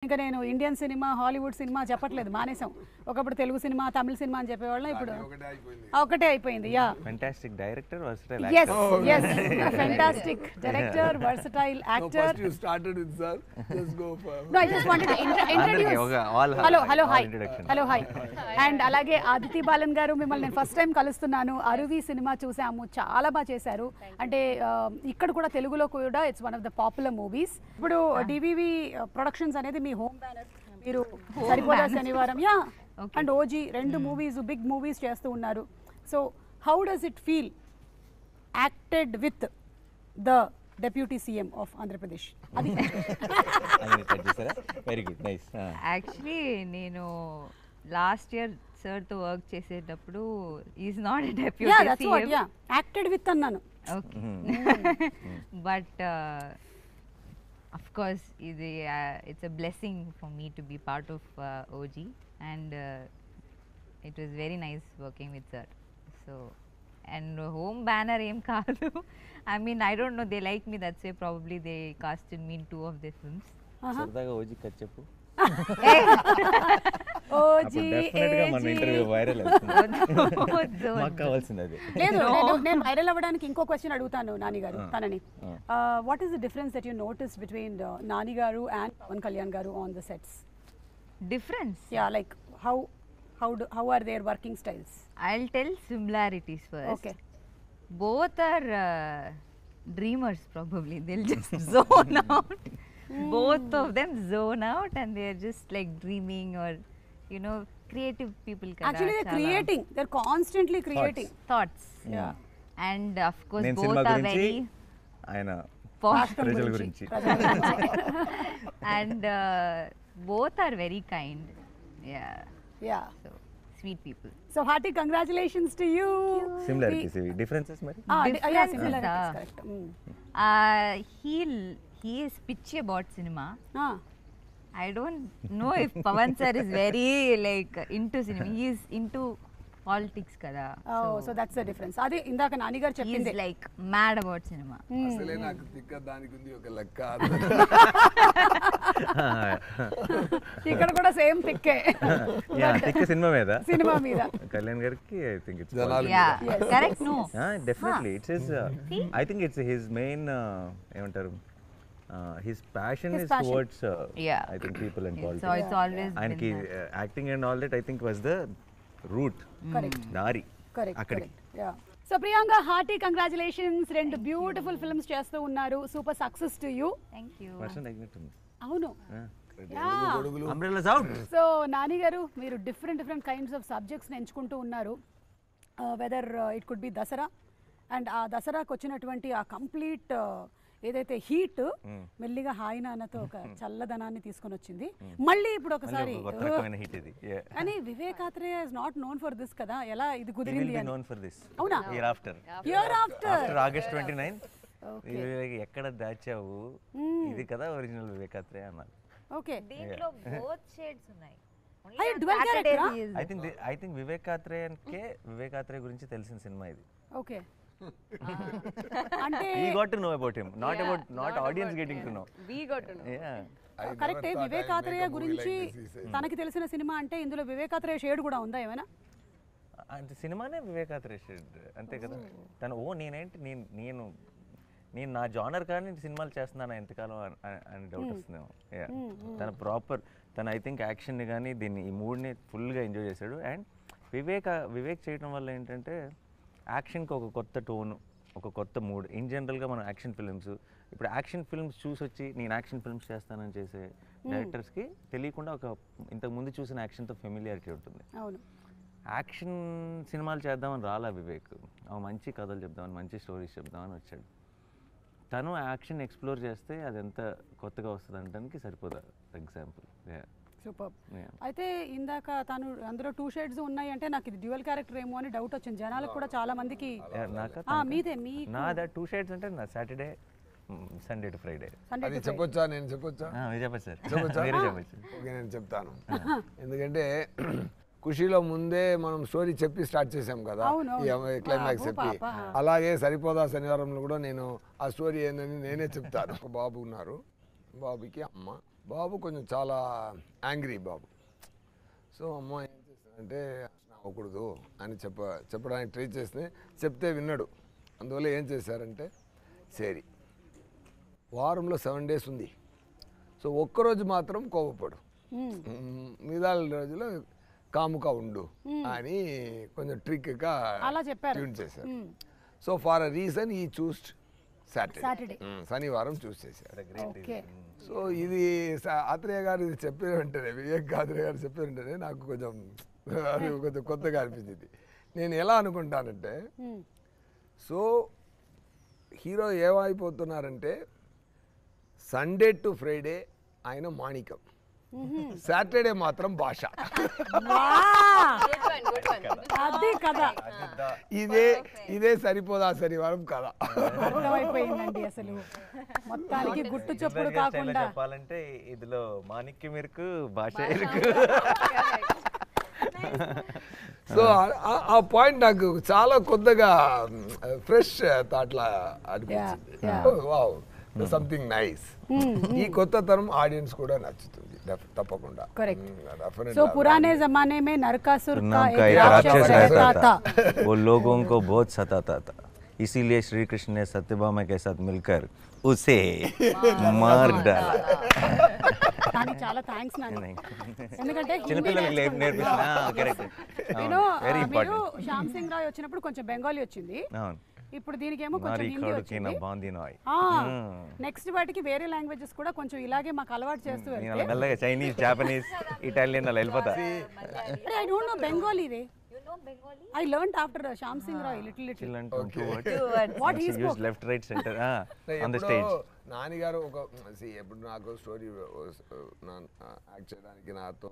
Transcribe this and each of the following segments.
ఇంకా నేను Indian cinema Hollywood cinema చెప్పట్లేదు, మానేసాం. ఒకప్పుడు తెలుగు సినిమా తమిళ సినిమా అని చెప్పేవాళ్ళం, ఇప్పుడు ఒకటే అయిపోయింది. Yeah, fantastic director, versatile yes actor. yes fantastic director, versatile actor. First you started with sir, just go for No, I just wanted to introduce. Hello hi hello hi and అలాగే Aditi balun గారు, మిమ్మల్ని నేను first time కలుస్తున్నాను. Aruvi cinema చూసాము, చాలా బాగా చేశారు. అంటే ఇక్కడ కూడా తెలుగులో కూడా it's one of the popular movies. ఇప్పుడు డివివి ప్రొడక్షన్స్ అనేది మీ హోమ్ బ్యానర్. మీరు సరిపోదా శనివారం యా అండ్ ఓజీ రెండు మూవీస్, బిగ్ మూవీస్ చేస్తూ ఉన్నారు. So how does it feel acted with the deputy CM of Andhra Pradesh? అది వెరీ గుడ్, నైస్. యాక్చువల్లీ నేను last year sir తో వర్క్ చేసేటప్పుడు is not a deputy yeah that's what yeah acted with అన్నాను. Okay but of course it's a blessing for me to be part of OG and it was very nice working with sir. So and home banner aim kaadu. I mean, I don't know, they like me, that's why probably they casted me in 2 of their films. సరదాగా OG కథ చెప్పు. OG డెఫినెట్గా మన interview viral అవుతుంది, మాకు కావాల్సింది అది. లేదు, నేను వైరల్ అవ్వడానికి ఇంకో క్వశ్చన్ అడుగుతాను నాని గారు తనని. What is the difference that you notice between Nani గారు అండ్ పవన్ కళ్యాణ్ గారు on the sets? Difference? Yeah, like how are their working styles? I'll tell similarities first. Okay. Both are dreamers probably. They'll just zone out. Both of them zone out and they're just like dreaming or, you know, creative people. Actually, they're creating. They're constantly creating. Thoughts. Yeah. And of course, నేను both cinema are గురించి, very ఆయన posh. ప్రజల గురించి. And both are very kind. Yeah. Yeah. So, sweet people. So hearty congratulations to you. Similarities, differences మరి. Yeah, similarities, correct. He is pitchy about cinema. Ah. I don't know if Pavan sir is very like into cinema. He is into politics kada. Oh, so that's the difference. Adi indaka Nani garu He is cheppindi. like mad about cinema. అసలే నాకు తిక్క దానికి ఉంది ఒక లెక్క. ఇక్కడ కూడా same తిక్కే. యా, తిక్క సినిమా మీద, సినిమా మీద కళ్యాణ్ గారికి I think it's Yeah. Correct? No. Definitely it's his, I think it's his main ఏమంటారు, his passion is passion. Towards Yeah. I think people and So politics. it's always ఆయనకి been that. Acting and all that I think was the root, correct దారి correct అక్కడికి. Correct. Yeah, so Priyanka, hearty congratulations. రెండు beautiful films చేస్తూ ఉన్నారు. Super success to you. Thank you. వర్షం తగ్గినట్టుంది. అవును. Umbrellas out. So Nani గారు, మీరు డిఫరెంట్ కైండ్స్ ఆఫ్ సబ్జెక్ట్స్ని ఎంచుకుంటూ ఉన్నారు. Whether it could be Dasara, and ఆ దసరాకు వచ్చినటువంటి ఆ కంప్లీట్ ఏదైతే హీట్ మెల్లిగా హాయి నాన్నతో ఒక చల్లదనాన్ని తీసుకొని వచ్చింది. మళ్ళీ ఇప్పుడు ఒకసారి కొత్త రకమైన హిట్ ఇది. కానీ Vivek Athreya is not known for this కదా, ఎలా ఇది కుదిరింది అని? Known for this. అవునా? ఇయర్ ఆఫ్టర్ ఆగస్ట్ 29 ఎక్కడ దాచావు, ఇది కదా ఒరిజినల్ వివేకాత్రే అన్నారు. ఓకే, దీంట్లో both shades ఉన్నాయి. Hey, dual character, huh? I think Vivek Athreya గురించి తెలిసిన సినిమా ఇది. ఓకే. అంటే We got to know about him, not audience getting to know. We got to know. Yeah. కరెక్టే. వివేకాత్రేయ గురించి తనకి తెలిసిన సినిమా అంటే ఇందులో వివేకాత్రేయ షేడ్ కూడా ఉందా ఏమైనా? అంటే సినిమానే వివేకాత్రే షేడ్ అంతే కదా. తను నేను నా జానర్ కానీ సినిమాలు చేస్తున్నాను ఎంతకాలం అని డౌట్ వస్తుందేమో. తన ఐ థింక్ యాక్షన్ని కానీ ఈ మూడ్ని ఫుల్గా ఎంజాయ్ చేశాడు. అండ్ వివేక్ చేయడం వల్ల ఏంటంటే యాక్షన్కి ఒక కొత్త టోను, ఒక కొత్త మూడ్. ఇన్ జనరల్గా మనం యాక్షన్ ఫిల్మ్స్, ఇప్పుడు యాక్షన్ ఫిల్మ్స్ చూసొచ్చి నేను యాక్షన్ ఫిల్మ్స్ చేస్తానని చేసే డైరెక్టర్స్కి తెలియకుండా ఒక ఇంతకుముందు చూసిన యాక్షన్తో ఫెమిలియారిటీ ఉంటుంది. అవును. యాక్షన్ సినిమాలు చేద్దామని రాలా వివేక్, మంచి కథలు చెప్దామని, మంచి స్టోరీస్ చెప్దామని వచ్చాడు. తను యాక్షన్ ఎక్స్ప్లోర్ చేస్తే అది ఎంత కొత్తగా వస్తుంది అనడానికి సరిపోదా ఎగ్జాంపుల్. సూపర్. అయితే ఇందాక తను అందులో 2 షేడ్స్ ఉన్నాయి అంటే నాకు ఇది డ్యూయల్ క్యారెక్టర్ ఏమో అని డౌట్ వచ్చింది జనాలకు కూడా, చాలా మందికి. మీదే నాదా 2 షేడ్స్ అంటే నా సాటర్డే సండే టు ఫ్రైడే. అది చెప్పొచ్చా? నేను చెప్పొచ్చా? చెప్పచ్చు సార్, చెప్పొచ్చా? చెప్పచ్చు. ఓకే, నేను చెప్తాను. ఎందుకంటే ఖుషీలో ముందే మనం స్టోరీ చెప్పి స్టార్ట్ చేసాం కదా, ఈ క్లైమాక్స్ చెప్పి. అలాగే సరిపోదా శనివారంలో కూడా నేను ఆ స్టోరీ ఏందని నేనే చెప్తాను. ఒక బాబు ఉన్నారు, బాబుకి అమ్మ, బాబు కొంచెం చాలా యాంగ్రీ బాబు. సో అమ్మ ఏం చేస్తానంటే అవ్వకూడదు అని చెప్పడానికి ట్రై చేస్తే చెప్తే విన్నాడు. అందువల్ల ఏం చేశారంటే సరే వారంలో 7 days ఉంది, సో ఒక్కరోజు మాత్రం కోపపడు, మిగతా రోజులో కాముగా ఉండు అని కొంచెం ట్రిక్గా ట్యూన్ చేశారు. సో ఫర్ అ రీజన్ ఈ చూస్ సాటర్డే, శనివారం చూస్ చేశారు. సో ఇది ఆత్రేయ గారు ఇది చెప్పిన వెంటనే, వివేక్ ఆత్రేయ గారు చెప్పిన వెంటనే నాకు కొంచెం అది కొంచెం కొత్తగా అనిపించింది. నేను ఎలా అనుకుంటానంటే, సో హీరో ఏమైపోతున్నారంటే సండే టు ఫ్రైడే ఆయన మాణికం, సాటర్డే మాత్రం భాష. ఇదే సరిపోదా శనివారం కదా. అర్థమైపోయిందండి. అసలు మొత్తానికి గుట్టు చప్పుడు కాకుండా చెప్పాలంటే ఇందులో మాణిక్యం ఇరుకు, భాష ఇరుకు. సో ఆ పాయింట్ నాకు చాలా కొత్తగా ఫ్రెష్ థాట్లా అనిపించింది. Wow, something nice. ఈ కొత్త తరం ఆడియన్స్ కూడా నచ్చుతుంది తప్పకుండా. సో పురానే జమానే में नरकासुर का एक राक्षस रहता था, वो लोगों को बहुत सताता था, इसीलिए श्री कृष्ण ने सत्यभामा के साथ मिलकर उसे मार डाला. కానీ చాలా థ్యాంక్స్ నాన్న, ఎందుకంటే చిన్నపిల్లలకి నేర్పిస్తున్నా. Correct, very important. Shyam Singh Roy వచ్చినప్పుడు కొంచెం బెంగాలీ వచ్చింది, ఇప్పుడు దీనికేమో కొంచెం హిందీ వచ్చింది. నెక్స్ట్ వాటికి వేరే లాంగ్వేజెస్ కూడా కొంచెం ఇలాగే మాకు అలవాటు చేస్తూ వెళ్తే మెల్లగా చైనీస్, జాపనీస్, ఇటాలియన్ అలా వెళ్ళిపోతా. I don't know Bengali ray. I learned after Shyam Singh Roy little. What he spoke? Left, right, center on the stage. Nani గారు ఒక ఎప్పుడు నాకు స్టోరీ యాక్ట్ చేయడానికి నాతో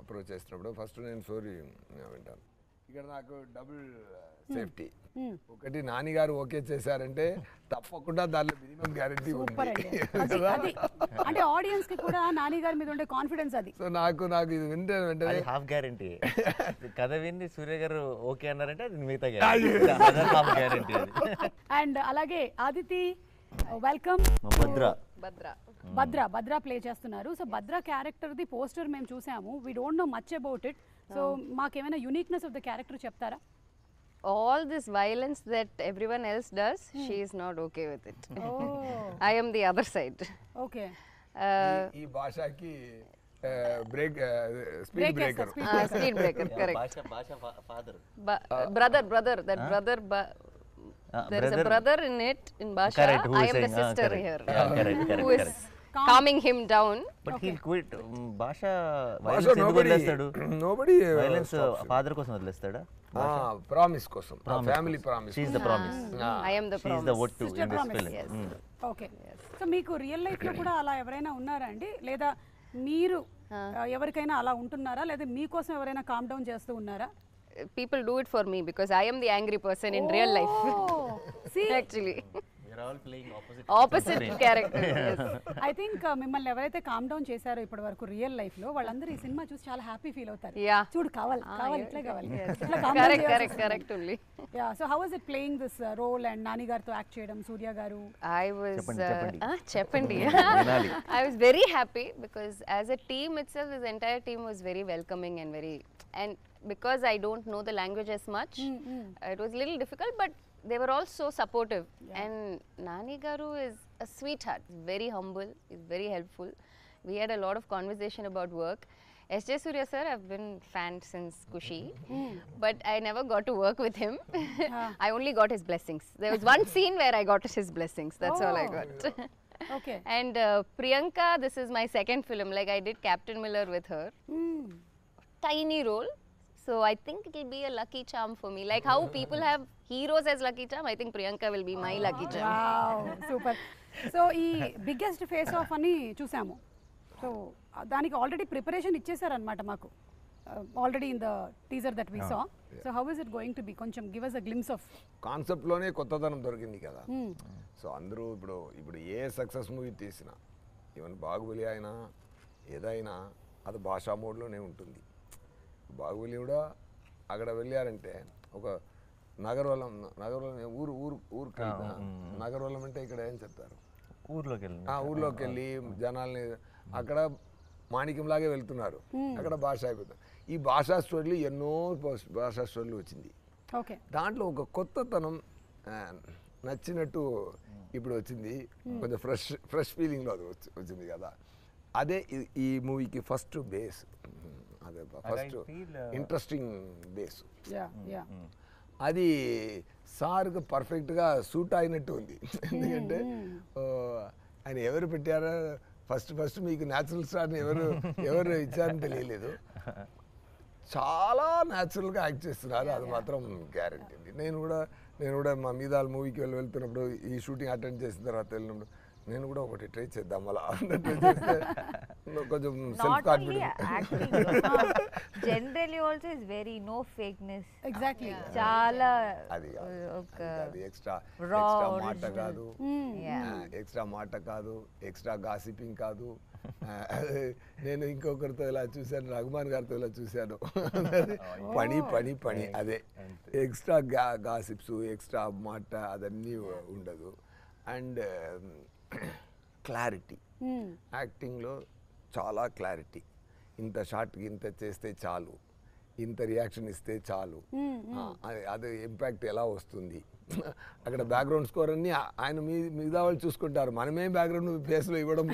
అప్రోచ్ చేస్తున్నప్పుడు ఫస్ట్ నేను స్టోరీ వింటాను. ఇక్కడ నాకు డబుల్ సేఫ్టీ. ఒకటి నాని గారు ఓకే చేశారంటే తప్పకుండా దానిలో మినిమం గ్యారెంటీ ఉంది. అంటే ఆడియన్స్ కి కూడా నాని గారి మీద ఉండే కాన్ఫిడెన్స్ అది. సో నాకు ఇది వెంటనే హాఫ్ గ్యారెంటీ. కథ విని సూర్య గారు ఓకే అన్నారంటే అది మిగతా గ్యారెంటీ. అండ్ అలాగే ఆదితి, వెల్కమ్. భద్ర ప్లే చేస్తున్నారు. So Bhadra character the poster మేము చూసాము. We don't know much about it. So మాకేమైనా యూనిక్నెస్ ఆఫ్ ద క్యారెక్టర్ చెప్తారా? All this violence that everyone else does, she is not okay with it. I am the other side. Okay. ఈ భాషకి break speed breaker. Speed breaker, correct. భాష father. Brother, that brother. There is a brother in it, in Basha. I am the sister here. Who is calming him down. But he'll quit. Basha violence ఎందుకు వదిలేస్తాడు? Nobody violence father కోసం వదిలేస్తాడా? Promise కోసం, family promise. She is the promise. I am the She promise. is the Ottu in this film. Yes. Okay. So మీకు real life లో కూడా అలా ఎవరైనా ఉన్నారా అండి, లేదా మీరు ఎవరికైనా అలా ఉంటున్నారా, లేదా మీకోసం ఎవరైనా కామ్ డౌన్ చేస్తూ ఉన్నారా? People do it for me because I am the angry person in real life. See, actually We are all playing opposite character. Yes. I think మిమ్మల్ని ఎవరైతే కామ్ డౌన్ చేశారో ఇప్పటి వరకు రియల్ లైఫ్ లో, వాళ్ళందరూ ఈ సినిమా చూసి చాలా హ్యాపీ ఫీల్ అవుతారు. Yeah. చూడు కావాలి ఇట్లా కావాలి. Correct only. Yeah, so how was it playing this role and Nani గారితో యాక్ట్ చేయడం, సూర్య గారు? I was చెప్పండి. I was very happy because as a team itself, this entire team was very welcoming and because I don't know the language as much, it was a little difficult, but they were all so supportive. And Nani garu is a sweetheart, very humble, is very helpful. We had a lot of conversation about work. S.J. Surya sir, I've been fan since Kushi, but I never got to work with him. I only got his blessings. There was one scene where I got his blessings. That's all I got. Okay. And Priyanka, this is my second film. Like I did Captain Miller with her. Tiny role. So I think it will be a lucky charm for me. Like how people have heroes as lucky charm, I think Priyanka will be my lucky charm. Wow, super. So ఈ biggest face off అని చూసాము. So దానికి already preparation ఇచ్చేసారనమాట మాకు, already in the teaser that we saw. So how is it going to be? కొంచెం give us a glimpse of కాన్సెప్ట్లోనే కొత్తదనం దొరికింది కదా. సో అందరూ ఇప్పుడు ఏ సక్సెస్ మూవీ తీసినా, ఈవెన్ బాహుబలి అయినా ఏదైనా అది భాషా మోడ్లోనే ఉంటుంది. బాహుబలి కూడా అక్కడ వెళ్ళారంటే ఒక నగరవలం ఊరికి నగరవలం అంటే ఇక్కడ ఏం చెప్తారు, ఊర్లోకి వెళ్ళి జనాల్ని అక్కడ మాణిక్యంలాగే వెళ్తున్నారు, అక్కడ భాష అయిపోతుంది. ఈ భాషా స్టోరీలు ఎన్నో భాషా స్టోరీలు వచ్చింది. దాంట్లో ఒక కొత్తతనం నచ్చినట్టు ఇప్పుడు వచ్చింది, కొంచెం ఫ్రెష్ ఫీలింగ్లో అది వచ్చింది కదా. అదే ఈ మూవీకి ఫస్ట్ బేస్, అదే ఫస్ట్ ఇంట్రెస్టింగ్ బేస్. అది సార్కి పర్ఫెక్ట్గా సూట్ అయినట్టు ఉంది. ఎందుకంటే ఆయన ఎవరు పెట్టారో ఫస్ట్ మీకు న్యాచురల్ స్టార్ని ఎవరు ఇచ్చారని తెలియలేదు. చాలా న్యాచురల్గా యాక్ట్ చేస్తున్నారు, అది మాత్రం గ్యారంటీ. నేను కూడా మా మీద మూవీకి వెళ్తున్నప్పుడు ఈ షూటింగ్ అటెండ్ చేసిన తర్వాత వెళ్ళినప్పుడు నేను కూడా ఒకటి ట్రై చేద్దాం అలా కొంచెం self confidence. Generally also is very no fakeness. Exactly. చాలా అది ఎక్స్ట్రా మాట కాదు, ఎక్స్ట్రా గాసిపింగ్ కాదు. నేను ఇంకొకరితో ఇలా చూశాను, రఘుమాన్ గారితో ఇలా చూశాను, పని అదే ఎక్స్ట్రా గాసిప్స్, ఎక్స్ట్రా మాట అదన్నీ ఉండదు. అండ్ క్లారిటీ, యాక్టింగ్లో చాలా క్లారిటీ. ఇంత షార్ట్కి ఇంత చేస్తే చాలు, ఇంత రియాక్షన్ ఇస్తే చాలు, అది ఇంపాక్ట్ ఎలా వస్తుంది. అక్కడ బ్యాక్గ్రౌండ్ స్కోర్ అన్ని ఆయన మిగతా వాళ్ళు చూసుకుంటారు, మనమే బ్యాక్గ్రౌండ్ ఫేస్లో ఇవ్వడం.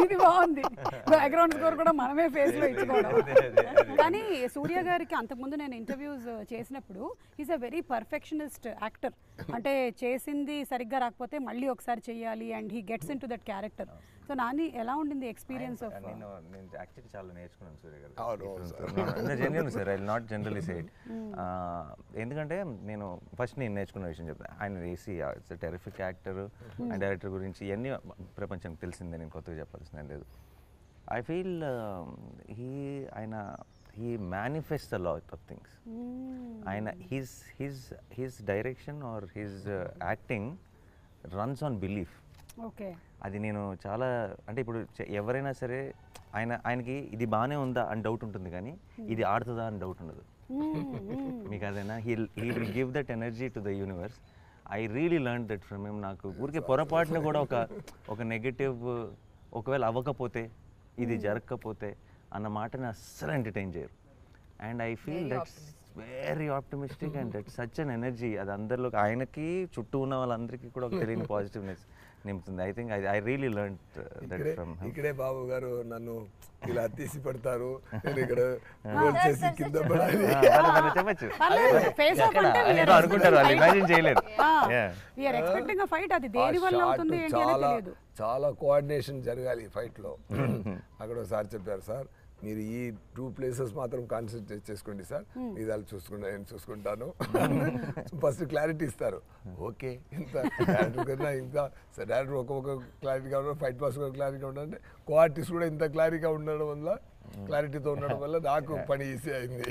ఇది బాగుంది, బ్యాక్గ్రౌండ్ స్కోర్ కూడా మనమే ఫేస్లో ఇచ్చుకోవడం. కానీ సూర్య గారికి అంతకుముందు నేను ఇంటర్వ్యూస్ చేసినప్పుడు is a very perfectionist actor. అంటే చేసింది సరిగ్గా రాకపోతే మళ్ళీ ఒకసారి చెయ్యాలి, and he gets in to that character. So Nani ఎలా ఉండింది ఎక్స్పీరియన్స్ ఆఫ్? నేను యాక్చువల్లీ చాలా నేర్చుకున్నాను సూర్య గారు. Genuine sir, I will not generally say it. ఎందుకంటే నేను ఫస్ట్ నేర్చుకున్న విషయం చెప్తాను. ఆయన AC it's terrific actor and director గురించి ఇవన్నీ ప్రపంచానికి తెలిసిందే, నేను కొత్తగా చెప్పాల్సిన లేదు. I feel he manifests a lot of things. ఆయన his direction or his acting runs on belief. Okay. అది నేను చాలా, అంటే ఇప్పుడు ఎవరైనా సరే ఆయనకి ఇది బాగానే ఉందా అని డౌట్ ఉంటుంది, కానీ ఇది ఆడుతుందా అని డౌట్ ఉండదు మీకు. అదేనా he will give that energy to the universe. I really learned that from him. నాకు ఊరికే పొరపాటున కూడా ఒక నెగటివ్ ఒకవేళ అవ్వకపోతే, ఇది జరగకపోతే అన్న మాటని అస్సలు ఎంటర్టైన్ చేయరు. And I feel that's very optimistic and that's such an energy. అది అందరిలో, ఆయనకి చుట్టూ ఉన్న వాళ్ళందరికీ కూడా ఒక తెలియని పాజిటివ్నెస్ నింపుతుంది. I think I really learned that from him. ఇక్కడే బాబు గారు నన్ను ఇలా తీసి పడతారు, నేను ఇక్కడ గోల్ చేసి కింద పడాలి చెప్పచ్చు అనుకుంటారు, వాళ్ళు ఇమాజిన్ చేయలేరు. చాలా కోఆర్డినేషన్ జరగాలి ఫైట్లో. అక్కడ ఒకసారి చెప్పారు, సార్ మీరు ఈ 2 places మాత్రం కాన్సన్ట్రేట్ చేసుకోండి సార్, ఇది నేను చూసుకుంటాను. ఫస్ట్ క్లారిటీ ఇస్తారు. ఓకే, ఇంత డైరెక్టర్ కన్నా ఇంకా డైరెక్టర్ ఒక్కొక్క క్లారిటీగా ఉండడం, ఫైట్ పాస్ క్లారిటీగా ఉండాలంటే కో-ఆర్టిస్ట్ కూడా ఇంత క్లారిటీగా క్లారిటీతో ఉండడం వల్ల నాకు పని ఈజీ అయింది.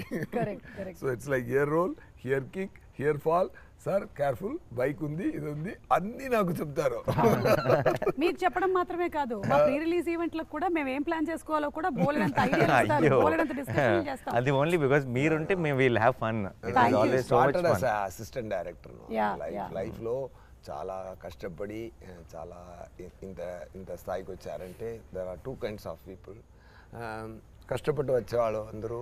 So it's like here roll, here kick, here fall, sir careful, bike ఉంది, ఇది ఉంది, అన్నీ నాకు చెప్తారు. మీకు చెప్పడం మాత్రమే కాదు, మా ప్రీ రిలీజ్ ఈవెంట్లకు కూడా మేము ఏం ప్లాన్ చేసుకోవాలో కూడా బోలెడంత ఐడియాలు ఇస్తారు, బోలెడంత డిస్కషన్ చేస్తాం. అది ఓన్లీ బికాజ్ మీరుంటే మేము will have fun. It is always so much fun. Assistant director life లో చాలా కష్టపడి చాలా ఇంత స్థాయికి వచ్చారంటే there are 2 kinds of people. కష్టపడి వచ్చేవాళ్ళు అందరూ,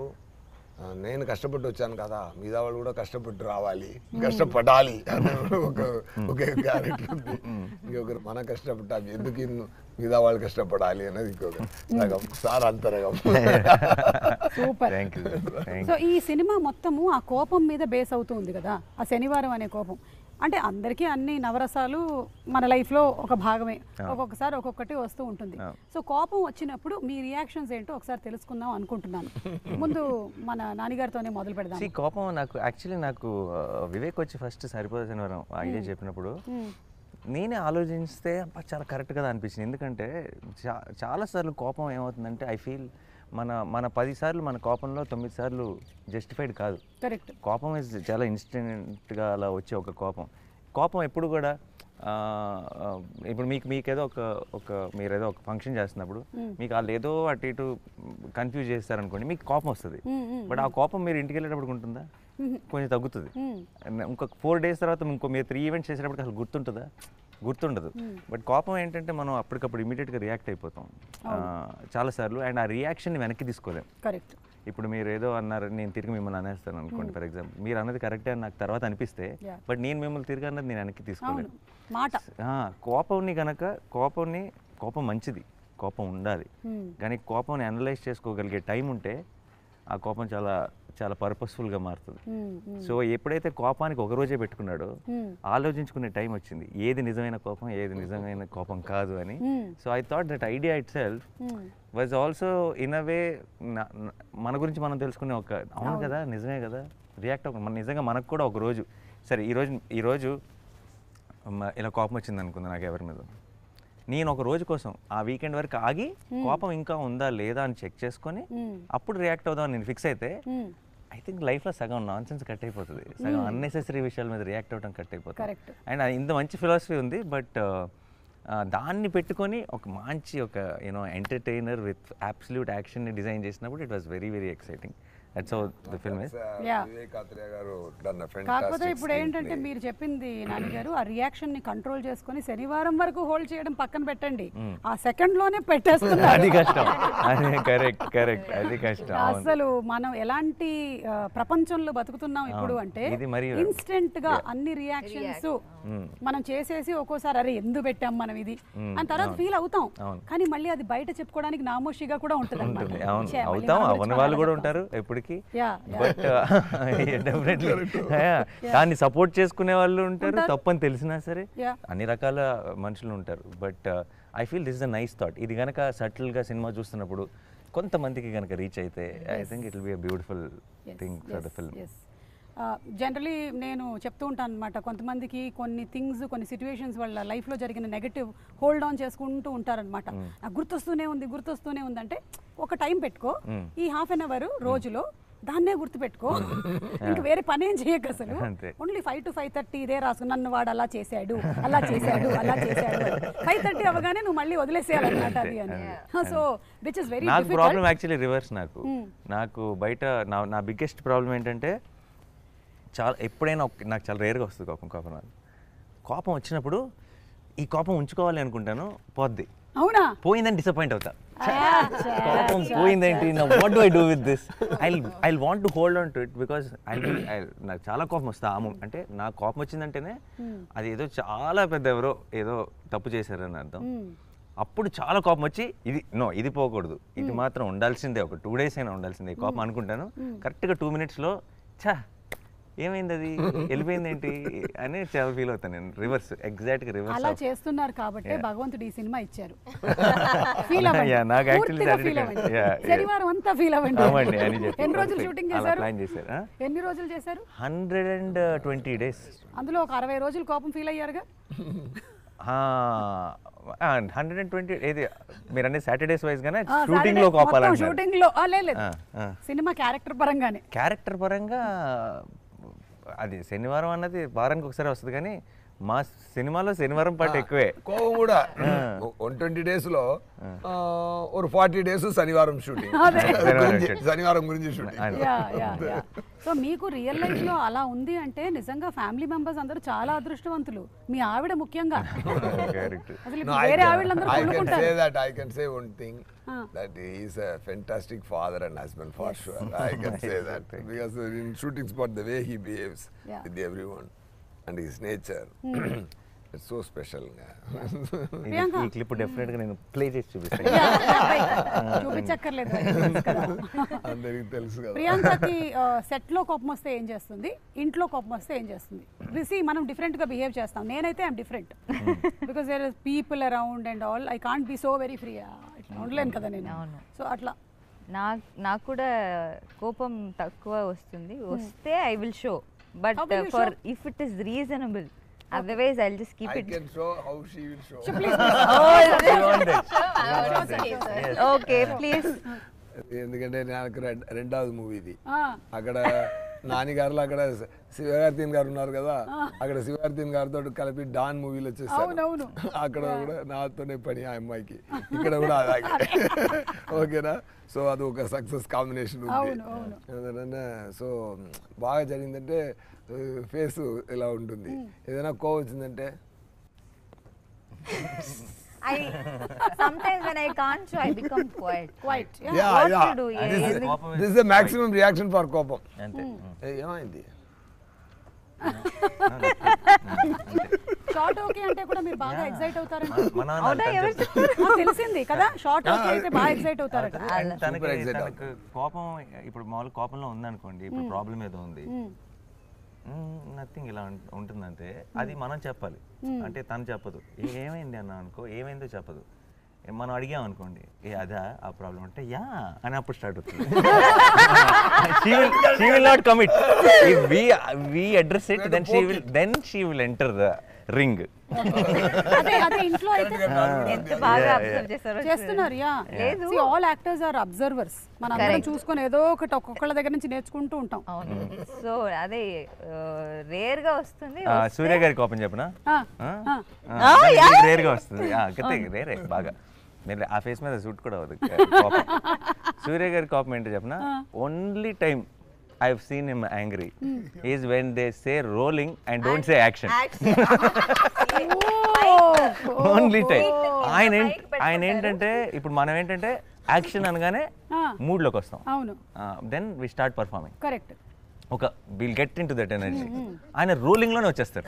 నేను కష్టపడి వచ్చాను కదా, మిగతా వాళ్ళు కూడా కష్టపడి రావాలి, కష్టపడాలి అనే ఒక క్యారెక్టర్ ఉంది. ఇంకొకరు మనం కష్టపడ్డాం, ఎందుకు మిగతా వాళ్ళు కష్టపడాలి అనేది ఇంకొక రకం, సార్ అంతరకం. సూపర్. సో ఈ సినిమా మొత్తము ఆ కోపం మీద బేస్ అవుతుంది కదా, ఆ శనివారం అనే కోపం. అంటే అందరికీ అన్ని నవరసాలు మన లైఫ్లో ఒక భాగమే, ఒక్కొక్కసారి ఒక్కొక్కటి వస్తూ ఉంటుంది. సో కోపం వచ్చినప్పుడు మీ రియాక్షన్స్ ఏంటో ఒకసారి తెలుసుకుందాం అనుకుంటున్నాను. ముందు మన నాన్నగారితోనే మొదలు పెడదాం. కోపం నాకు వివేక్ వచ్చి ఫస్ట్ సరిపోదు శనివారం ఐడియా చెప్పినప్పుడు నేనే ఆలోచిస్తే చాలా కరెక్ట్ కదా అనిపించింది. ఎందుకంటే చాలాసార్లు కోపం ఏమవుతుందంటే ఐ ఫీల్ మన 10 సార్లు మన కోపంలో 9 సార్లు జస్టిఫైడ్ కాదు. కరెక్ట్. కోపం ఇస్ చాలా ఇన్స్టెంట్గా అలా వచ్చే ఒక కోపం ఎప్పుడు కూడా ఇప్పుడు మీకేదో మీరేదో ఒక ఫంక్షన్ చేస్తున్నప్పుడు మీకు వాళ్ళు ఏదో అటు ఇటు కన్ఫ్యూజ్ చేస్తారనుకోండి, మీకు కోపం వస్తుంది. బట్ ఆ కోపం మీరు ఇంటికి వెళ్ళేటప్పుడు ఉంటుందా? కొంచెం తగ్గుతుంది. ఇంకొక 4 days తర్వాత మీరు 3 ఈవెంట్స్ చేసేటప్పుడు అసలు గుర్తుండదు. బట్ కోపం ఏంటంటే మనం అప్పటికప్పుడు ఇమీడియట్గా రియాక్ట్ అయిపోతాం చాలాసార్లు, అండ్ ఆ రియాక్షన్ని వెనక్కి తీసుకోలేం. కరెక్ట్. ఇప్పుడు మీరు ఏదో అన్నారు, నేను తిరిగి మిమ్మల్ని అనేస్తాను అనుకోండి ఫర్ ఎగ్జాంపుల్, మీరు అన్నది కరెక్టే అని నాకు తర్వాత అనిపిస్తే, బట్ నేను మిమ్మల్ని తిరిగి అన్నది నేను వెనక్కి తీసుకోలేను. కోపం మంచిది, కోపం ఉండాలి, కానీ కోపంని అనలైజ్ చేసుకోగలిగే టైం ఉంటే ఆ కోపం చాలా చాలా పర్పస్ఫుల్గా మారుతుంది. సో ఎప్పుడైతే కోపానికి ఒక రోజే పెట్టుకున్నాడో ఆలోచించుకునే టైం వచ్చింది, ఏది నిజమైన కోపం ఏది నిజమైన కోపం కాదు అని. So I thought that idea itself was also in a way మన గురించి మనం తెలుసుకునే ఒక, అవును కదా నిజమే కదా, రియాక్ట్ అవ్వ మన నిజంగా మనకు కూడా ఒక రోజు సరే ఈరోజు ఇలా కోపం వచ్చింది అనుకుంది నాకు ఎవరి మీద, నేను ఒక రోజు కోసం ఆ వీకెండ్ వరకు ఆగి కోపం ఇంకా ఉందా లేదా అని చెక్ చేసుకొని అప్పుడు రియాక్ట్ అవుదాం నేను ఫిక్స్ అయితే ఐ థింక్ లైఫ్లో సగం నాన్ సెన్స్ కట్ అయిపోతుంది, సగం అన్నెసెసరీ విషయాల మీద రియాక్ట్ అవ్వడం కట్ అయిపోతుంది. అండ్ ఇంత మంచి ఫిలాసఫీ ఉంది, బట్ దాన్ని పెట్టుకొని ఒక మంచి ఒక యూనో ఎంటర్టైనర్ విత్ అబ్సల్యూట్ యాక్షన్ని డిజైన్ చేసినప్పుడు it was very very exciting. That's how the film is. కాకపోతే ఇప్పుడు ఏంటంటే మీరు చెప్పింది నాని గారు, ఆ రియాక్షన్ ని కంట్రోల్ చేసుకొని శనివారం వరకు హోల్డ్ చేయడం పక్కన పెట్టండి, ఆ సెకండ్ లోనే పెట్టేస్తున్నారు. అది కష్టం, అది కరెక్ట్ అది కష్టం. అసలు మనం ఎలాంటి ప్రపంచంలో బతుకుతున్నాం ఇప్పుడు అంటే ఇన్స్టెంట్ గా అన్ని రియాక్షన్స్ మనం చేసేసి ఒక్కోసారి అరే ఎందుకు పెట్టాం మనం ఇది అని తర్వాత ఫీల్ అవుతాం, కానీ మళ్ళీ అది బయట చెప్పుకోవడానికి నామోషిగా కూడా ఉంటుంది. అవన్నీ వాళ్ళు కూడా ఉంటారు ఎప్పటికీ, బట్ డెఫినెట్లీ దాన్ని సపోర్ట్ చేసుకునే వాళ్ళు ఉంటారు, తప్పని తెలిసినా సరే అన్ని రకాల మనుషులు ఉంటారు. But I feel this is a nice thought. ఇది కనుక సటిల్గా సినిమా చూస్తున్నప్పుడు కొంతమందికి కనుక రీచ్ అయితే I think it will be a beautiful thing for the film. Generally నేను చెప్తూ ఉంటాను అనమాట, కొంతమందికి కొన్ని థింగ్స్ కొన్ని సిచ్యువేషన్స్ వాళ్ళ లైఫ్లో జరిగిన నెగటివ్ హోల్డ్ ఆన్ చేసుకుంటూ ఉంటారనమాట. నాకు గుర్తొస్తూనే ఉంది అంటే ఒక టైం పెట్టుకో, ఈ హాఫ్ అన్ అవర్ రోజులో దాన్నే గుర్తుపెట్టుకో, ఇంక వేరే పని ఏం చేయక అసలు ఓన్లీ 5 to 5:30 ఇదే రాసు, నన్ను వాడు అలా చేశాడు 5:30 అవగానే నువ్వు మళ్ళీ వదిలేసేయాలన్నమాట అది అని. So which is very difficult. Problem actually reverse. నాకు బయట నా బిగ్గెస్ట్ ప్రాబ్లం ఏంటంటే ఎప్పుడైనా నాకు చాలా రేర్గా వస్తుంది కోపం వచ్చినప్పుడు ఈ కోపం ఉంచుకోవాలి అనుకుంటాను, పోద్ది, అవునా పోయిందని డిసప్పాయింట్ అవుతా, కోపం పోయిందేంటి, what do I do with this, I want to hold on to it because నాకు చాలా కోపం వస్తా. అంటే నాకు కోపం వచ్చిందంటేనే అది ఏదో చాలా పెద్ద ఎవరో ఏదో తప్పు చేశారని అర్థం. అప్పుడు చాలా కోపం వచ్చి ఇది పోకూడదు, ఇది మాత్రం ఉండాల్సిందే, ఒక 2 days అయినా ఉండాల్సిందే కోపం అనుకుంటాను. కరెక్ట్గా 2 minutes ఏమైంది అది వెళ్ళిపోయింది ఏంటి అని చాలా ఫీల్ అవుతాను నేను. రివర్స్, ఎగ్జాక్ట్గా రివర్స్. అలా చేస్తున్నారు కాబట్టి భగవంతుడు ఈ సినిమా ఇచ్చారు. శనివారం అంతా ఫీల్ అవ్వండి అని చెప్పి ఎన్ని రోజులు షూటింగ్ చేశారు? ప్లాన్ చేశారు. ఎన్ని రోజులు చేశారు? 120 days. అందులో ఒక 60 రోజులు కోపం ఫీల్ అయ్యారుగా. 120 ఏది మీరు అన్ని సాటర్డేస్ వైజ్ గానే షూటింగ్ లో కోపాలంటారు? షూటింగ్ లో లేదు, సినిమా క్యారెక్టర్ పరంగానే. క్యారెక్టర్ పరంగా అది శనివారం అన్నది వారానికి ఒకసారి వస్తుంది, కానీ మా సినిమాలో శనివారం పాటు ఎక్కువే కోపం కూడా. 120 days లో ఒక 40 days శనివారం షూటింగ్, శనివారం గురించి షూటింగ్. సో మీకు రియల్ లైఫ్ లో అలా ఉంది అంటే నిజంగా ఫ్యామిలీ మెంబర్స్ అందరూ చాలా అదృష్టవంతులు, మీ ఆవిడ ముఖ్యంగా. అసలు వేరే ఆవిడలందరూ కొనుక్కుంటారు. I can say one thing, that he is a fantastic father and husband for sure. I can say that because in shooting spot the way he behaves with everyone and his nature, it's so special. ఈ clip definite గా నేను play చేసి చూపిస్తాను. చూపించక్కర్లేదు, అందరికి తెలుసు కదా. ప్రియాంకకి set లో కోపం వస్తే ఏం చేస్తుంది, ఇంట్లో కోపం వస్తే ఏం చేస్తుంది? మనం డిఫరెంట్ గా బిహేవ్ చేస్తాం. నేనైతే I'm different because there is people around and all, I can't be so very free, ఇట్లా ఉండలేను కదా నేను. సో అట్లా నాకు కూడా కోపం తక్కువ వస్తే I will show, but for if it is reasonable, otherwise I'll just keep it. I can show how she will show. Okay, please. ఎందుకంటే నాకు రెండవది మూవీ ఇది. అక్కడ నానిగారులో అక్కడ శివకార్తీన్ గారు ఉన్నారు కదా, అక్కడ శివకార్తీన్ గారితో కలిపి డాన్ మూవీలో వచ్చేసాను. అక్కడ కూడా నాతోనే పని ఆ అమ్మాయికి, ఇక్కడ కూడా అలాగే. ఓకేనా? సో అది ఒక సక్సెస్ కాంబినేషన్ ఉంది. సో బాగా జరిగిందంటే ఫేస్ ఇలా ఉంటుంది. ఏదైనా కోవ వచ్చిందంటే Sometimes when I can't show, I become quiet. Quiet. Yeah, What yeah. to do? This is the maximum reaction for కోపం. అంతే. ఏమైంది? షార్ట్ ఓకే అంటే కూడా మీరు బాగా ఎక్సైట్ అవుతారంట. మా నాన్న తెలిసింది కదా, షార్ట్ ఓకే అయితే బాగా ఎక్సైట్ అవుతారట. తనకు కోపం ఇప్పుడు మామూలు కోపంలో ఉందనుకోండి, ఇప్పుడు ప్రాబ్లం ఏదో ఉంది, నథింగ్ ఇలా ఉంటుందంటే అది మనం చెప్పాలి. అంటే తను చెప్పదు, ఏమైంది అన్న అనుకో, ఏమైందో చెప్పదు. మనం అడిగాం అనుకోండి, అదా ఆ ప్రాబ్లం అంటే యా అని అప్పుడు స్టార్ట్ అవుతుంది. she will not commit. If we address it, then she will enter the ring. అదే ఇంట్లో అయితే ఎంత బాగా అబ్జర్వ్ చేస్తారో చేస్తున్నారు. యా లేదు, ఆల్ యాక్టర్స్ ఆర్ అబ్జర్వర్స్. మనం అందరం చూసుకొని ఏదో ఒకటి ఒక్కొక్కళ్ళ దగ్గర నుంచి నేర్చుకుంటూ ఉంటాం. అవును. సో అదే రేర్ గా వస్తుంది. సూర్య గారి కోపం చెప్పనా, రేర్ గా వస్తుంది. రేరే బాగా, మీరు ఆ ఫేస్ మీద సూట్ కూడా అవ్వదు కోపం. సూర్య గారి కోపం ఏంటో చెప్పనా, only time I have seen him angry is when they say rolling and don't say action. Only time. ఆయన ఏంటంటే ఇప్పుడు మనం ఏంటంటే యాక్షన్ అనగానే మూడ్ లోకి వస్తాం. అవును. Then we start performing. Correct. ఒక will get in to that energy. ఆయన రోలింగ్ లోనే వచ్చేస్తారు.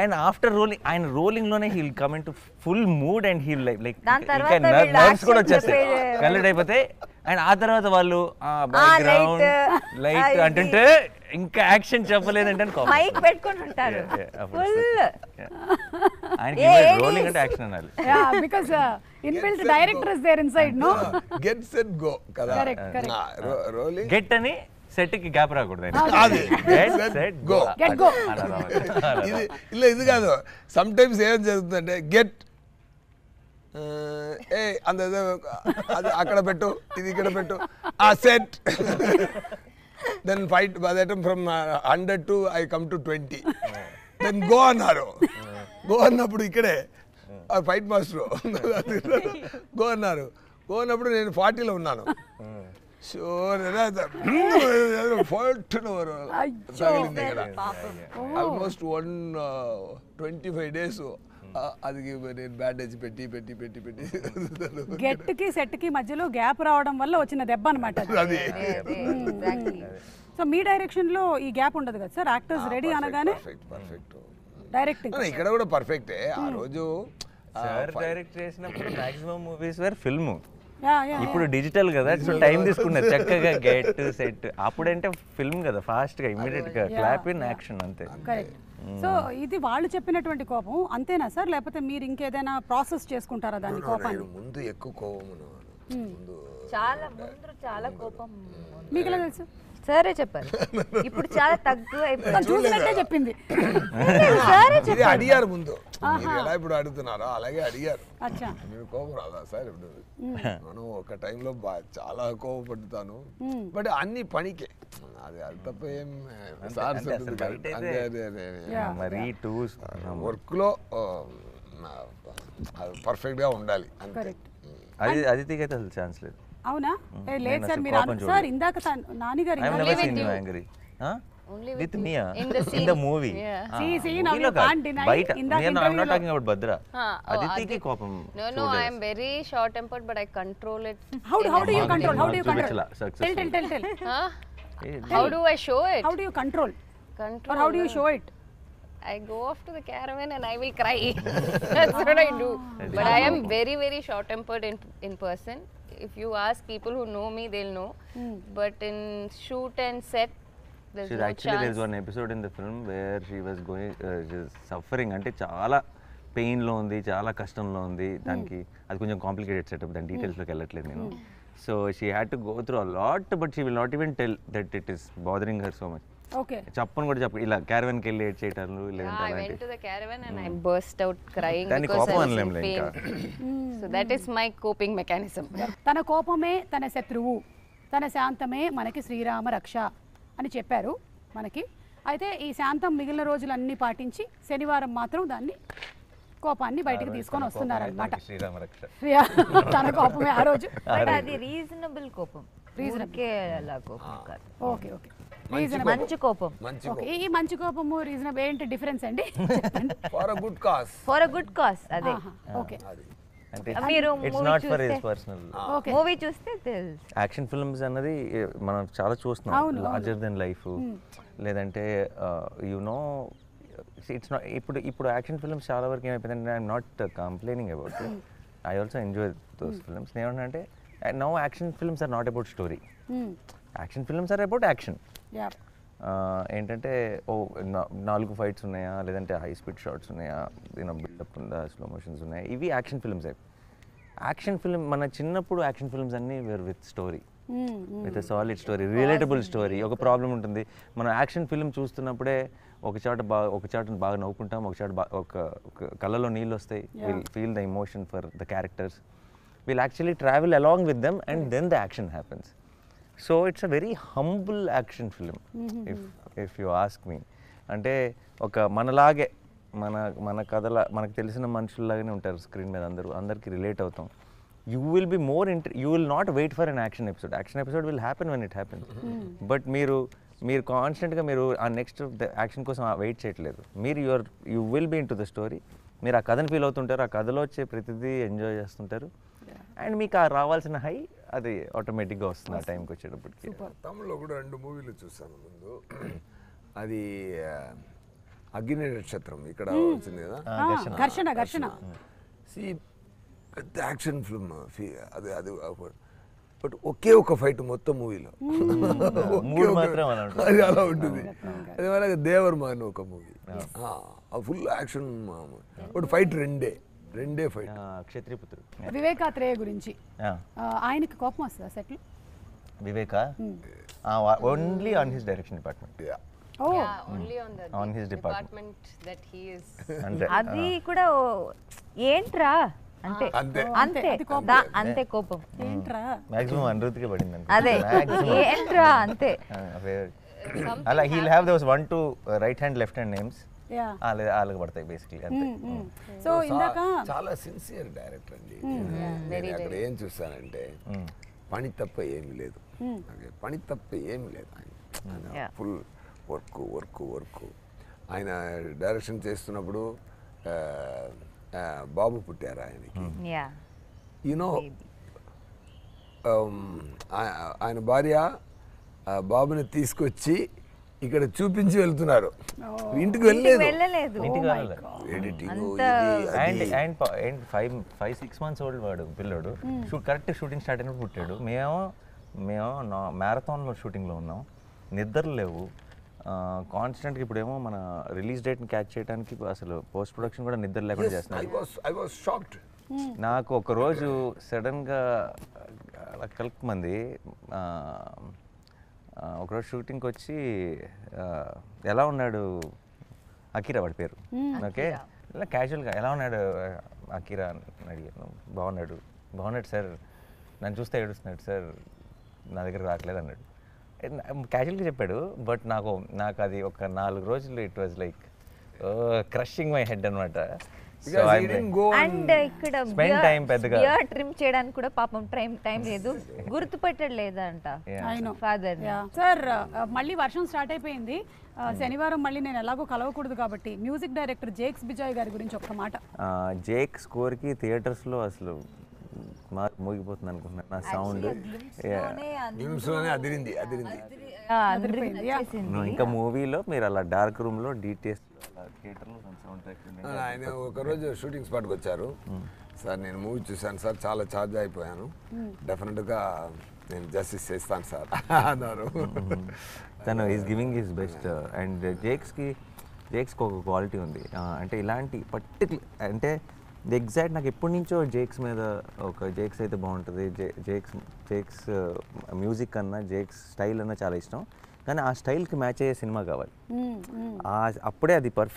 అండ్ ఆఫ్టర్ రోలింగ్, ఆయన రోలింగ్ లోనే he'll come in to full mood and he'll like ఇంకా నర్వ్స్ కూడా వచ్చేస్తాయి, కలెక్ట్ అయిపోతాయి. అండ్ ఆ తర్వాత వాళ్ళు బ్యాక్గ్రౌండ్ లైట్ అంటుంటే ఇంకా యాక్షన్ చెప్పలేదంటే మైక్ పెట్టుకొని ఉంటారు ఫుల్. ఆయనకి రోలింగ్ అంటే యాక్షన్ అనాలి. Because inbuilt director is there inside. No get set go కదా. రోలింగ్ గెట్ అని సెట్ కి గ్యాప్ రాకూడదు. ఇది కాదు, సమ్ టైమ్స్ ఏం జరుగుతుందంటే గెట్ అంత అది అక్కడ పెట్టు, ఇది ఇక్కడ పెట్టు, ఆ set. Then fight from 100 to I come to 20. Then go అన్నారు. గో అన్నప్పుడు ఇక్కడే ఫైట్ మాస్టర్ గో అన్నారు. గో అన్నప్పుడు నేను 40లో ఉన్నాను. ఆల్మోస్ట్ 125 days అది నేను బ్యాండేజ్ పెట్టి పెట్టి పెట్టి పెట్టి గెట్ కి సెట్ కి మధ్యలో గ్యాప్ రావడం వల్ల వచ్చిన దెబ్బ అన్నమాట అది. సో మీ డైరెక్షన్ లో ఈ గ్యాప్ ఉండదు కదా సార్, యాక్టర్స్ రెడీ అనగానే పర్ఫెక్ట్ డైరెక్టింగ్. ఇక్కడ కూడా పర్ఫెక్టే. ఆ రోజు సార్ డైరెక్ట్ చేసినప్పుడు మాక్సిమం మూవీస్ వేర్ ఫిల్మ్. ఇప్పుడు డిజిటల్ కదా, సో టైం తీసుకున్నారు చక్కగా గెట్ సెట్. అప్పుడంటే ఫిల్మ్ కదా, ఫాస్ట్ గా ఇమీడియట్ గా క్లాప్ ఇన్ యాక్షన్ అంతే. కరెక్ట్. సో ఇది వాళ్ళు చెప్పినటువంటి కోపం అంతేనా సార్, లేకపోతే మీరు ఇంకేదైనా ప్రాసెస్ చేసుకుంటారా దాన్ని కోపాన్ని? ముందు ఎక్కువ కోపం, చాలా ముందు చాలా కోపం. మీకు ఎలా తెలుసు? సరే చెప్పారు. ఇప్పుడు చాలా తక్కువ అయిపోయింది. చూసినట్టే చెప్పింది. అడిగారు ముందు, ఎలా ఇప్పుడు అడుగుతున్నారో అలాగే అడిగారు. నేను కోపం రాదా సార్? ఇప్పుడు మనం ఒక టైంలో చాలా కోపపడుతాను, బట్ అన్ని పనికే, అది తప్ప ఏం వర్క్ లో పర్ఫెక్ట్ గా ఉండాలి అంతే. అదితికి అయితే అసలు ఛాన్స్ లేదు. అవునా? లేదు సార్, మీరు సార్ ఇందాక నాని గారు with Mia in the movie. See now you can't deny. I'm not talking about Bhadra. Aditi ki kopam. No, I am very short tempered, but I control it. How do you control? Tell. How do I show it? How do you control? Or how do you show it? I go off to the caravan and I will cry. That's what I do. But I am very, very short tempered in person. If you ask people who know me, they'll know. But in shoot and set, there's no chance. There's one episode in the film where she was going, suffering. అంటే చాలా pain లో ఉంది, చాలా కష్టంలో ఉంది. దానికి అది కొంచెం కాంప్లికేటెడ్ సెటప్, దాని డీటెయిల్స్ లోకి వెళ్ళట్లేదు నేను. So she had to go through a lot, but she will not even tell that it is bothering her so much. Okay. చెప్పను కూడా చెప్పు, ఇలా క్యారవన్ కి వెళ్ళి ఏడ్ చేయటాలు లేదంటే I went to the caravan and I burst out crying దాని because కోపం I was in అనలేం pain. So that is my coping mechanism. తన కోపమే తన శత్రువు, తన శాంతమే మనకి శ్రీరామ రక్ష అని చెప్పారు మనకి. అయితే ఈ శాంతం మిగిలిన రోజులన్నీ పాటించి శనివారం మాత్రం దాన్ని కోపాన్ని బయటకు తీసుకొని వస్తున్నారనమాట. శ్రీరామ రక్ష తన కోపమే ఆ రోజు. అది రీజనబుల్ కోపం. ఊరికే అలా కోపం కాదు. ఓకే ఓకే మంచి కోపం. ఓకే, ఈ మంచి కోపము రీజనబుల్ ఏంటి డిఫరెన్స్ అండి? For a good cause. For a good cause. అదే. ఓకే, అంటే మీరు it's not for his personal. Movie చూస్తే తెలుసు. యాక్షన్ ఫిల్మ్స్ అన్నది మనం చాలా చూస్తున్నాం, లార్జర్ దెన్ లైఫ్, లేదంటే యునో ఇట్స్ నాట్. ఇప్పుడు యాక్షన్ ఫిల్మ్స్ చాలా వరకు ఏమైపోయిందంటే, I'm not complaining about it, I also enjoy those films. ఏమంటే now action films are not about story, action films are about action. ఏంటంటే 4 ఫైట్స్ ఉన్నాయా, లేదంటే high speed shots ఉన్నాయా, buildup ఉందా, స్లో మోషన్స్ ఉన్నాయా, ఇవి యాక్షన్ ఫిల్మ్స్. యాక్షన్ ఫిల్మ్ మన చిన్నప్పుడు యాక్షన్ ఫిల్మ్స్ అన్నీ were with story, with a solid story, relatable story. ఒక ప్రాబ్లం ఉంటుంది, మనం యాక్షన్ ఫిల్మ్ చూస్తున్నప్పుడే ఒక చాట బాగా నవ్వుకుంటాం, ఒక చాట ఒక కళ్ళలో నీళ్ళు వస్తాయి, will feel the emotion for the characters, will actually travel along with them and then the action happens. So it's a very humble action film if you ask me. అంటే ఒక మనలాగే మన కథల మనకు తెలిసిన మనుషుల్లాగానే ఉంటారు స్క్రీన్ మీద, అందరికి రిలేట్ అవుతాం. You will be more you will not wait for an action episode. Action episode will happen when it happens, but మీరు కాన్స్టెంట్గా మీరు ఆ నెక్స్ట్ యాక్షన్ కోసం వెయిట్ చేయట్లేదు. You will be into the story, మీరు ఆ కథను ఫీల్ అవుతుంటారు, ఆ కథలో వచ్చే ప్రతిదీ ఎంజాయ్ చేస్తుంటారు, అండ్ మీకు ఆ రావాల్సిన హై అది ఆటోమేటిక్గా వస్తుంది ఆ టైంకి వచ్చేటప్పటికి. తమిళ్లో కూడా 2 మూవీలు చూసాను ముందు. అది అగ్ని నక్షత్రం ఇక్కడ వచ్చింది కదా, ఘర్షణ. పెద్ద యాక్షన్ ఫిల్మ్ అది అది బట్ ఒకే ఒక ఫైట్ మొత్తం మూవీలో, అది అలా ఉంటుంది. అదే అలాగే దేవర్మాన్ ఒక movie, full action, but fight రెండే ఫైట్. క్షత్రియపుత్రుడు. వివేకాత్రేయ గురించి ఆయనకి కోపం వస్తుందా సెట్లు? Vivek only on his direction department. on his department that he is. అది కూడా ఏంట్రా అంటే అంతే కోపం ఏంట్రా మాక్సిమం అనిరుద్ధికే పడింది. అదే ఏంట్రా అంతే. అలా he'll have those 1 2 right hand left hand names, వాళ్ళకి పడతాయి బేసిక్లీ అంతే. సో ఇందాక చాలా సిన్సియర్ డైరెక్టర్ అండి. నేను అక్కడ ఏం చూస్తానంటే పని తప్ప ఏమీ లేదు, పని తప్ప ఏమీ లేదు. ఆయన ఫుల్ వర్క్. ఆయన డైరెక్షన్ చేస్తున్నప్పుడు బాబు పుట్టారు ఆయనకి. యూనో ఆయన భార్య బాబుని తీసుకొచ్చి ఇక్కడ చూపించి వెళ్తున్నారు, ఇంటికి వెళ్ళలేదు. అండ్ 5-6 months ఓల్డ్ వాడు పిల్లోడు, కరెక్ట్ షూటింగ్ స్టార్ట్ అయినప్పుడు పుట్టాడు. మేము మ్యారథాన్లో షూటింగ్లో ఉన్నాం, నిద్రలు లేవు కాన్స్టెంట్గా. ఇప్పుడేమో మన రిలీజ్ డేట్ని క్యాచ్ చేయడానికి అసలు పోస్ట్ ప్రొడక్షన్ కూడా నిద్ర లేకుండా చేస్తున్నారు. నాకు ఒకరోజు సడన్గా కలుపుమంది ఒకరోజు షూటింగ్కి వచ్చి ఎలా ఉన్నాడు అకీరా వాడి పేరు, ఓకే, ఇలా క్యాజువల్గా ఎలా ఉన్నాడు అకీరా అని అడిగాను. బాగున్నాడు సార్, నన్ను చూస్తే ఏడుస్తున్నాడు సార్, నా దగ్గర రావట్లేదు అన్నాడు. క్యాజువల్గా చెప్పాడు, బట్ నాకు అది ఒక 4 రోజులు it was like crushing my head అనమాట. అండ్ ఇక్కడ బియర్డ్ ట్రిమ్ చేయడానికి కూడా పాపం టైం లేదు, గుర్తుపెట్టడం లేదంట ఫాదర్. సార్ మళ్ళీ వర్షం స్టార్ట్ అయిపోయింది, శనివారం మళ్ళీ నేను ఎలాగో కలవకూడదు కాబట్టి మ్యూజిక్ డైరెక్టర్ జేక్స్ బిజాయ్ గారి గురించి ఒక్క మాట. జేక్ స్కోర్కి థియేటర్స్లో అసలు మోగిపోతుంది అనుకుంటున్నాను. నా సౌండ్ ఇంకా మూవీలో మీరు అలా డార్క్ రూమ్లో డీటెయిల్స్ ఆయన ఒకరోజు షూటింగ్ స్పాట్కి వచ్చారు. సార్ నేను మూవీ చూశాను సార్, చాలా ఛార్జ్ అయిపోయాను, డెఫినెట్గా నేను జస్టిస్ చేస్తాను సార్ అన్నారు. తను is giving his best. And జేక్స్కి ఒక క్వాలిటీ ఉంది, అంటే ఇలాంటి పర్టికులర్ అంటే ఎగ్జాక్ట్ నాకు ఎప్పటి నుంచో జేక్స్ మీద ఒక జేక్స్ అయితే బాగుంటుంది, జేక్స్ మ్యూజిక్ అన్నా జేక్స్ స్టైల్ అన్నా చాలా ఇష్టం, కానీ ఆ స్టైల్కి మ్యాచ్ అయ్యే సినిమా కావాలి, అప్పుడే అది పర్ఫెక్ట్.